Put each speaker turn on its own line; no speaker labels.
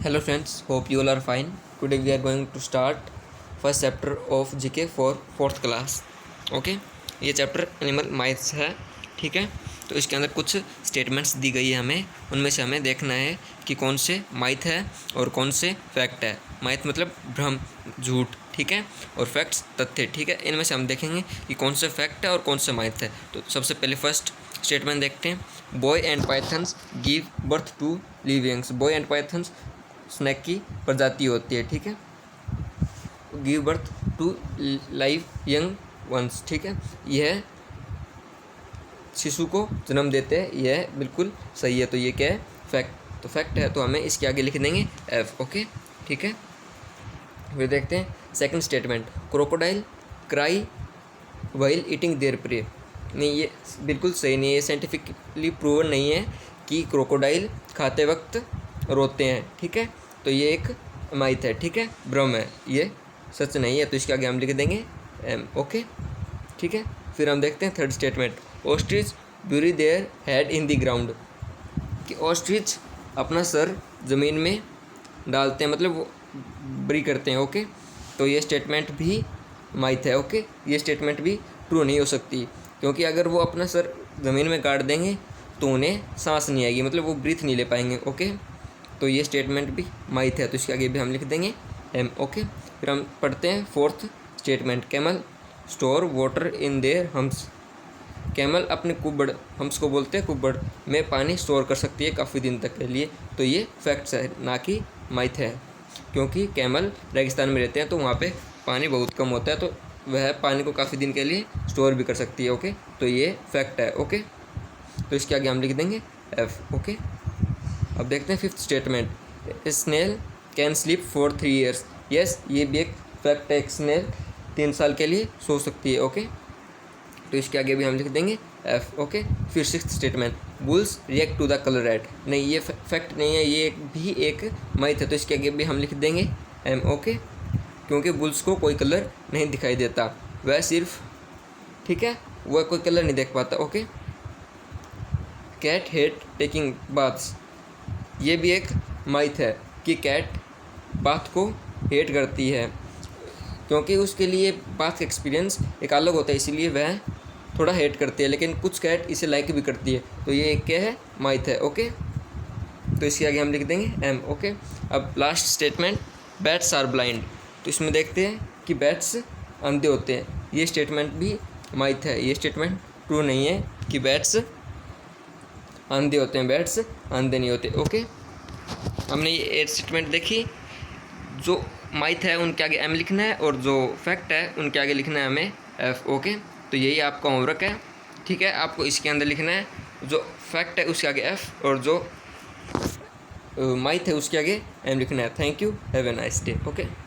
Hello friends, hope you all are fine. Today we are going to start first chapter of GK for fourth class. Okay, ये chapter animal माइथ्स है. ठीक है, तो इसके अंदर कुछ स्टेटमेंट्स दी गई है हमें, उनमें से हमें देखना है कि कौन से माइथ है और कौन से फैक्ट है. माइथ मतलब भ्रम, झूठ. ठीक है, और फैक्ट्स तथ्य. ठीक है, इनमें से हम देखेंगे कि कौन से फैक्ट है और कौन से माइथ है. तो सबसे पहले फर्स्ट स्टेटमेंट देखते हैं. Boa and pythons give birth to livings. Boa and pythons snake की प्रजाति होती है. ठीक है, give birth to live young ones. ठीक है, यह शिशु को जन्म देते हैं. यह बिल्कुल सही है. तो ये क्या है? फैक्ट. तो फैक्ट है तो हमें इसके आगे लिख देंगे एफ. ओके, ठीक है. फिर देखते हैं second statement. Crocodile cry while eating there pray. नहीं, ये बिल्कुल सही नहीं है. ये साइंटिफिकली प्रूवन नहीं है कि क्रोकोडाइल खाते वक्त रोते हैं. ठीक है, तो ये एक माइथ है. ठीक है, भ्रम है, ये सच नहीं है. तो इसके आगे हम लिख देंगे एम. ओके, ठीक है. फिर हम देखते हैं third statement. Ostrich bury their head in the ground. कि ऑस्ट्रिच अपना सर ज़मीन में डालते हैं, मतलब वो बरी करते हैं. ओके, तो ये स्टेटमेंट भी माइथ है. ओके, ये स्टेटमेंट भी ट्रू नहीं हो सकती, क्योंकि अगर वो अपना सर ज़मीन में गाड़ देंगे तो उन्हें सांस नहीं आएगी, मतलब वो ब्रीथ नहीं ले पाएंगे. ओके, तो ये स्टेटमेंट भी माइथ है. तो इसके आगे भी हम लिख देंगे एम. ओके, फिर हम पढ़ते हैं fourth statement. Camel store water in their hums. Camel अपने कुब्बड़, हम्स को बोलते हैं कुब्बड़, में पानी स्टोर कर सकती है काफ़ी दिन तक के लिए. तो ये फैक्ट्स है, ना कि माइथ है, क्योंकि कैमल रेगिस्तान में रहते हैं तो वहाँ पे पानी बहुत कम होता है, तो वह पानी को काफ़ी दिन के लिए स्टोर भी कर सकती है. ओके, तो ये फैक्ट है. ओके, तो इसके आगे हम लिख देंगे एफ. ओके, अब देखते हैं fifth statement. Snail can sleep for 3 years. Yes, ये भी एक फैक्ट है. स्नेल 3 साल के लिए सो सकती है. ओके, तो इसके आगे भी हम लिख देंगे एफ. ओके, फिर sixth statement. Bulls react to the colour red. नहीं, ये फैक्ट नहीं है, ये भी एक माइथ है. तो इसके आगे भी हम लिख देंगे एम. ओके, क्योंकि बुल्स को कोई कलर नहीं दिखाई देता, वह सिर्फ, ठीक है, वह कोई कलर नहीं देख पाता. Okay, cat hate taking baths. ये भी एक माइथ है कि कैट बाथ को हेट करती है, क्योंकि उसके लिए बाथ का एक्सपीरियंस एक अलग होता है, इसीलिए वह थोड़ा हेट करती है. लेकिन कुछ कैट इसे लाइक भी करती है. तो ये एक क्या है? माइथ है. ओके, तो इसके आगे हम लिख देंगे एम. ओके, अब last statement. Bats are blind. तो इसमें देखते हैं कि बैट्स अंधे होते हैं. ये स्टेटमेंट भी माइथ है. ये स्टेटमेंट ट्रू नहीं है कि बैट्स अंधे होते हैं. बैट्स अंधे नहीं होते. ओके, हमने ये 8 स्टेटमेंट देखी. जो माइथ है उनके आगे एम लिखना है, और जो फैक्ट है उनके आगे लिखना है हमें एफ. ओके, तो यही आपका होमवर्क है. ठीक है, आपको इसके अंदर लिखना है जो फैक्ट है उसके आगे एफ, और जो माइथ है उसके आगे एम लिखना है. Thank you, have a nice day. Okay.